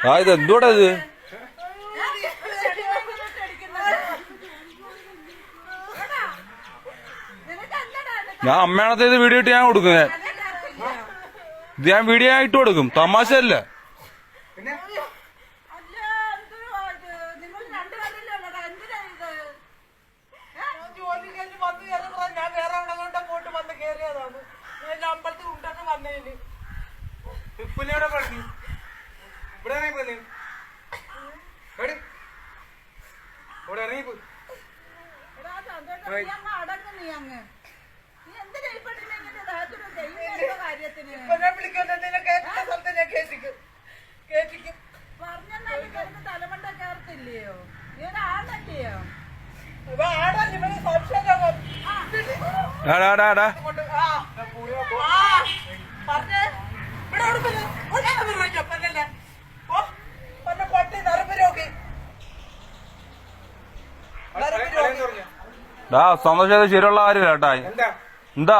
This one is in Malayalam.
ആ ഇത് എന്തുകൂടാ ഇത്? ഞാൻ അമ്മയാണത്തെ ഇത് വീഡിയോ ഇട്ട് ഞാൻ കൊടുക്കുന്നേ. ഇത് ഞാൻ വീഡിയോ ആയിട്ട് കൊടുക്കും, തമാശയല്ല. അമ്പലത്തിൽ ഉണ്ടെന്ന് വന്നതിന് ഉപ്പിനോടെ പറഞ്ഞു ഇവിടെ ഇറങ്ങിപ്പോയി ഇവിടെ ഇറങ്ങിപ്പോയി തലമണ്ട കേർത്തില്ലയോ? നീ ആടല്ലയോ? സന്തോഷം ശരിയുള്ള കാര്യമില്ല കേട്ടാ. എന്താ